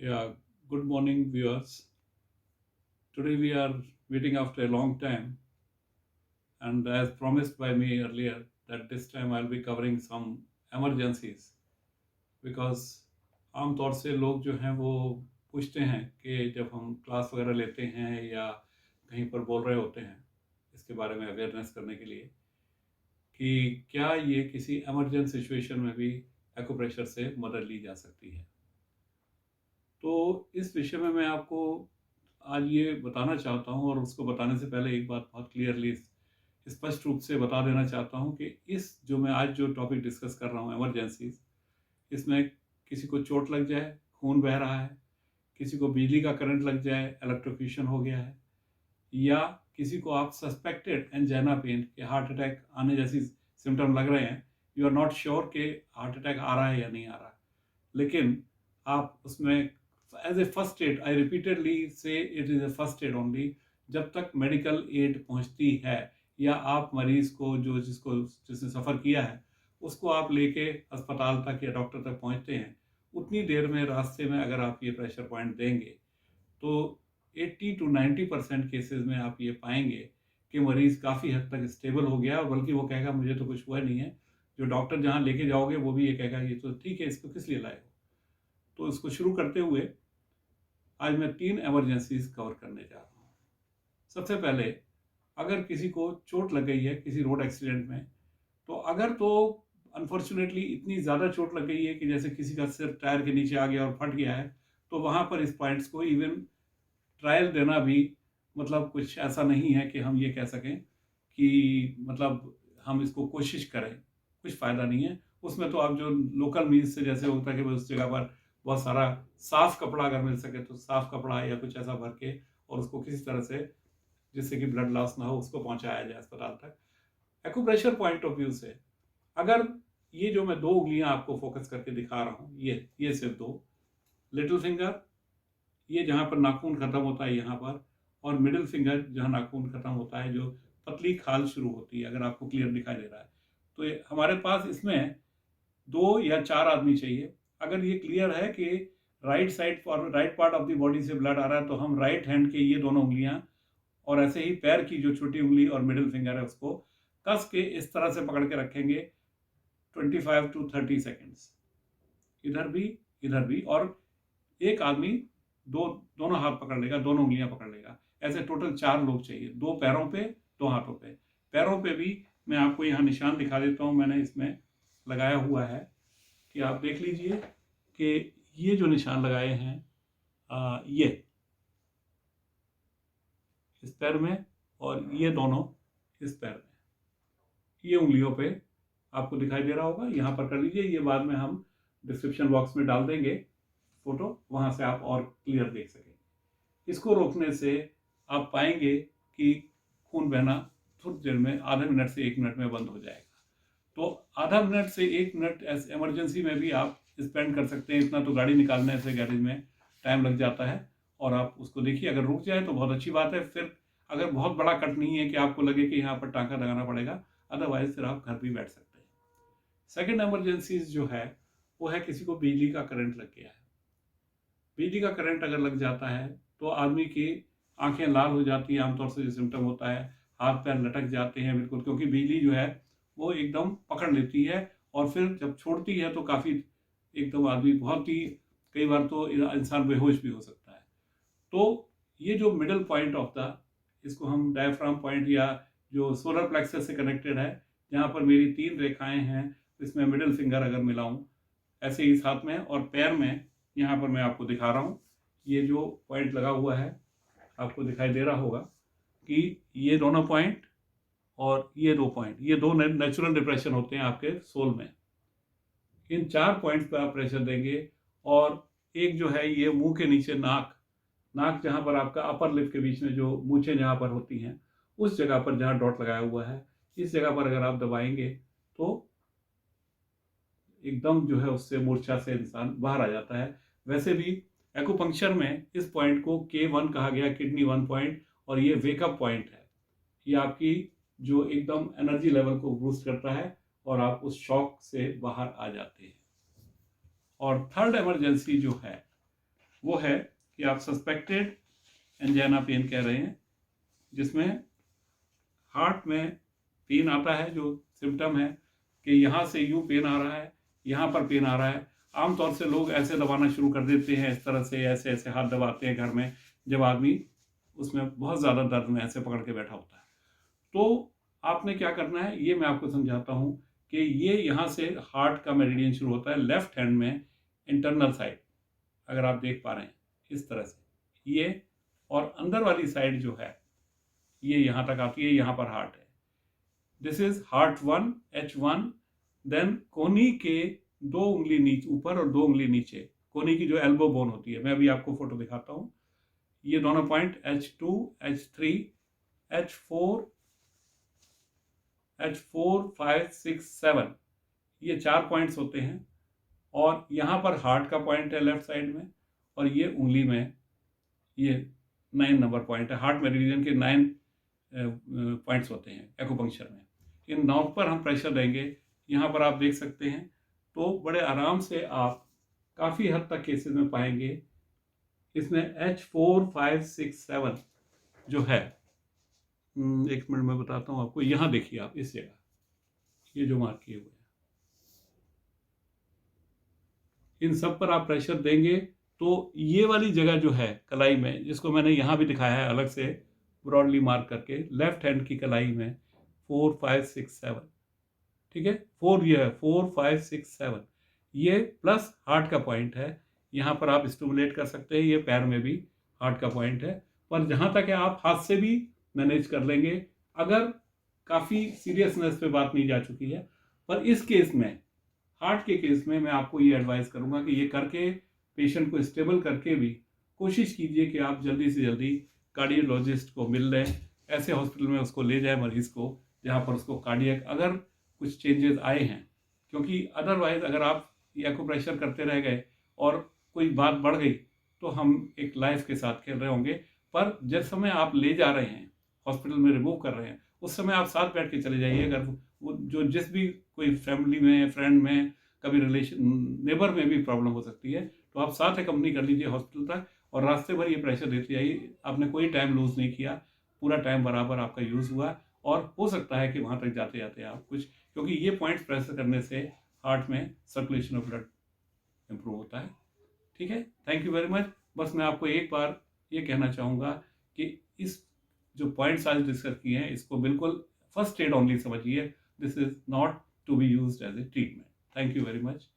Yeah, good morning, viewers. Today we are meeting after a long time, and as promised by me earlier, that this time I'll be covering some emergencies because आमतौर से लोग जो हैं वो पूछते हैं कि जब हम क्लास वगैरह लेते हैं या कहीं पर बोल रहे होते हैं इसके बारे में अवेयरनेस करने के लिए कि क्या ये किसी एमरजेंट सिचुएशन में भी एक्यूप्रेशर से मदद ली जा सकती है। तो इस विषय में मैं आपको आज ये बताना चाहता हूँ और उसको बताने से पहले एक बात बहुत क्लियरली स्पष्ट रूप से बता देना चाहता हूँ कि इस जो मैं आज जो टॉपिक डिस्कस कर रहा हूँ इमरजेंसीज, इसमें किसी को चोट लग जाए, खून बह रहा है, किसी को बिजली का करंट लग जाए, इलेक्ट्रोक्यूशन हो गया है, या किसी को आप सस्पेक्टेड एंजाइना पेन के हार्ट अटैक आने जैसी सिम्टम लग रहे हैं, यू आर नॉट श्योर कि हार्ट अटैक आ रहा है या नहीं आ रहा, लेकिन आप उसमें as a first aid, I repeatedly say it is a first aid only, जब तक मेडिकल एड पहुंचती है या आप मरीज को जो जिसने सफ़र किया है उसको आप लेके अस्पताल तक या डॉक्टर तक पहुंचते हैं, उतनी देर में रास्ते में अगर आप ये प्रेशर पॉइंट देंगे तो 80 to 90% केसेस में आप ये पाएंगे कि मरीज काफ़ी हद तक स्टेबल हो गया, और बल्कि वो कहेगा मुझे तो कुछ हुआ नहीं है। जो डॉक्टर जहाँ लेके जाओगे वो भी ये कहेगा ये तो ठीक है, इसको किस लिए लाए हो। तो इसको शुरू करते हुए आज मैं 3 एमरजेंसीज कवर करने जा रहा हूँ। सबसे पहले, अगर किसी को चोट लग गई है किसी रोड एक्सीडेंट में, तो अगर तो अनफॉर्चुनेटली इतनी ज़्यादा चोट लग गई है कि जैसे किसी का सिर टायर के नीचे आ गया और फट गया है, तो वहाँ पर इस पॉइंट्स को इवन ट्रायल देना भी मतलब कुछ ऐसा नहीं है कि हम ये कह सकें कि मतलब हम इसको कोशिश करें, कुछ फ़ायदा नहीं है उसमें। तो आप जो लोकल मीन्स से जैसे होता है कि उस जगह पर बहुत सारा साफ कपड़ा अगर मिल सके तो साफ कपड़ा या कुछ ऐसा भर के और उसको किसी तरह से, जिससे कि ब्लड लॉस ना हो, उसको पहुंचाया जाए अस्पताल तक। एक्यूप्रेशर पॉइंट ऑफ व्यू से, अगर ये जो मैं 2 उंगलियां आपको फोकस करके दिखा रहा हूँ, ये सिर्फ 2, लिटिल फिंगर ये जहाँ पर नाखून खत्म होता है यहाँ पर, और मिडिल फिंगर जहाँ नाखून खत्म होता है, जो पतली खाल शुरू होती है, अगर आपको क्लियर दिखाई दे रहा है तो हमारे पास इसमें 2 या 4 आदमी चाहिए। अगर ये क्लियर है कि right side for right part of the body से ब्लड आ रहा है, तो हम राइट हैंड के ये दोनों उंगलियां और ऐसे ही पैर की जो छोटी उंगली और मिडिल फिंगर है उसको कस के इस तरह से पकड़ के रखेंगे 25 to 30 सेकेंड्स, इधर भी, और एक आदमी दोनों हाथ पकड़ लेगा, दोनों उंगलियां पकड़ लेगा। ऐसे टोटल 4 लोग चाहिए, 2 पैरों पे, 2 हाथों पे। पैरों पे भी मैं आपको यहाँ निशान दिखा देता हूँ, मैंने इसमें लगाया हुआ है कि आप देख लीजिए कि ये जो निशान लगाए हैं ये इस पैर में और ये दोनों इस पैर में, ये उंगलियों पे आपको दिखाई दे रहा होगा, यहाँ पर कर लीजिए। ये बाद में हम डिस्क्रिप्शन बॉक्स में डाल देंगे फोटो, वहां से आप और क्लियर देख सकेंगे। इसको रोकने से आप पाएंगे कि खून बहना थोड़ी देर में, आधे मिनट से 1 मिनट में बंद हो जाएगा। तो आधा मिनट से 1 मिनट इमरजेंसी में भी आप स्पेंड कर सकते हैं। इतना तो गाड़ी निकालने से गैरेज में टाइम लग जाता है, और आप उसको देखिए, अगर रुक जाए तो बहुत अच्छी बात है। फिर अगर बहुत बड़ा कट नहीं है कि आपको लगे कि यहाँ पर टाँका लगाना पड़ेगा, अदरवाइज फिर आप घर भी बैठ सकते हैं। सेकेंड एमरजेंसी जो है वो है किसी को बिजली का करंट लग गया है। बिजली का करंट अगर लग जाता है तो आदमी की आंखें लाल हो जाती हैं, आमतौर से जो सिम्टम होता है, हाथ पैर लटक जाते हैं बिल्कुल, क्योंकि बिजली जो है वो एकदम पकड़ लेती है, और फिर जब छोड़ती है तो काफ़ी एकदम आदमी बहुत ही, कई बार तो इंसान बेहोश भी हो सकता है। तो ये जो मिडल पॉइंट ऑफ द, इसको हम डायफ्राम पॉइंट या जो सोलर प्लेक्सस से कनेक्टेड है, जहाँ पर मेरी 3 रेखाएं हैं, इसमें मिडिल फिंगर अगर मिलाऊं ऐसे ही साथ में, और पैर में यहाँ पर मैं आपको दिखा रहा हूँ, ये जो पॉइंट लगा हुआ है आपको दिखाई दे रहा होगा कि ये दोनों पॉइंट और ये 2 पॉइंट, ये 2 नेचुरल डिप्रेशन होते हैं आपके सोल में। इन 4 पॉइंट्स पर आप प्रेशर देंगे, और एक जो है ये मुंह के नीचे नाक जहाँ पर आपका अपर लिप के बीच में जो मूछें जहाँ पर होती हैं, उस जगह पर जहाँ डॉट लगाया हुआ है, इस जगह पर अगर आप दबाएंगे तो एकदम जो है उससे मूर्छा से इंसान बाहर आ जाता है। वैसे भी एक्यूपंक्चर में इस पॉइंट को K1 कहा गया, किडनी 1 पॉइंट, और ये वेकअप पॉइंट है। ये आपकी जो एकदम एनर्जी लेवल को बूस्ट करता है और आप उस शॉक से बाहर आ जाते हैं। और थर्ड इमरजेंसी जो है वो है कि आप सस्पेक्टेड एंजाइना पेन कह रहे हैं, जिसमें हार्ट में पेन आता है, जो सिम्टम है कि यहाँ से यूँ पेन आ रहा है, यहाँ पर पेन आ रहा है। आमतौर से लोग ऐसे दबाना शुरू कर देते हैं, इस तरह से ऐसे ऐसे हाथ दबाते हैं घर में, जब आदमी उसमें बहुत ज़्यादा दर्द में ऐसे पकड़ के बैठा होता है। तो आपने क्या करना है, ये मैं आपको समझाता हूँ कि ये यहाँ से हार्ट का मेरिडियन शुरू होता है लेफ्ट हैंड में, इंटरनल साइड, अगर आप देख पा रहे हैं इस तरह से ये, और अंदर वाली साइड जो है ये यहाँ तक आती है, यहाँ पर हार्ट है। This is heart 1, H1। Then कोनी के 2 उंगली नीचे ऊपर और 2 उंगली नीचे, कोनी की जो एल्बो बोन होती है, मैं अभी आपको फोटो दिखाता हूँ। ये दोनों पॉइंट H2, H3, H4, 5, 6, 7, ये 4 पॉइंट्स होते हैं। और यहाँ पर हार्ट का पॉइंट है लेफ्ट साइड में, और ये उंगली में ये 9 नंबर पॉइंट है। हार्ट मेरिडियन के 9 पॉइंट्स होते हैं एक्यूपंक्चर में। इन 9 पर हम प्रेशर देंगे, यहाँ पर आप देख सकते हैं। तो बड़े आराम से आप काफ़ी हद तक केसेस में पाएंगे इसमें H4, 5, 6, 7 जो है, एक मिनट में बताता हूँ आपको। यहाँ देखिए आप इस जगह, ये जो मार्क किए हुए हैं, इन सब पर आप प्रेशर देंगे तो ये वाली जगह जो है कलाई में, जिसको मैंने यहाँ भी दिखाया है अलग से ब्रॉडली मार्क करके, लेफ्ट हैंड की कलाई में 4, 5, 6, 7, ठीक है, 4 ये है, 4, 5, 6, 7, ये प्लस हार्ट का पॉइंट है। यहाँ पर आप स्टिमुलेट कर सकते हैं, ये पैर में भी हार्ट का पॉइंट है। पर जहाँ तक है आप हाथ से भी मैनेज कर लेंगे, अगर काफ़ी सीरियसनेस पे बात नहीं जा चुकी है। पर इस केस में, हार्ट के केस में, मैं आपको ये एडवाइस करूंगा कि ये करके, पेशेंट को स्टेबल करके भी कोशिश कीजिए कि आप जल्दी से जल्दी कार्डियोलॉजिस्ट को मिल लें। ऐसे हॉस्पिटल में उसको ले जाए मरीज़ को जहाँ पर उसको कार्डियक अगर कुछ चेंजेस आए हैं, क्योंकि अदरवाइज अगर आप एक्यूप्रेशर करते रह गए और कोई बात बढ़ गई तो हम एक लाइफ के साथ खेल रहे होंगे। पर जिस समय आप ले जा रहे हैं, हॉस्पिटल में रिमूव कर रहे हैं, उस समय आप साथ बैठ के चले जाइए। अगर वो जो जिस भी कोई फैमिली में, फ्रेंड में, कभी रिलेशन, नेबर में भी प्रॉब्लम हो सकती है, तो आप साथ अकम्पनी कर लीजिए हॉस्पिटल तक, और रास्ते भर ये प्रेशर देते जाइए। आपने कोई टाइम लूज़ नहीं किया, पूरा टाइम बराबर आपका यूज़ हुआ, और हो सकता है कि वहाँ तक जाते जाते आप कुछ, क्योंकि ये पॉइंट्स प्रेशर करने से हार्ट में सर्कुलेशन ऑफ ब्लड इम्प्रूव होता है। ठीक है, थैंक यू वेरी मच। बस मैं आपको एक बार ये कहना चाहूँगा कि इस जो पॉइंट्स आज डिस्कस किए हैं, इसको बिल्कुल फर्स्ट एड ओनली समझिए। This is not to be used as a treatment. Thank you very much.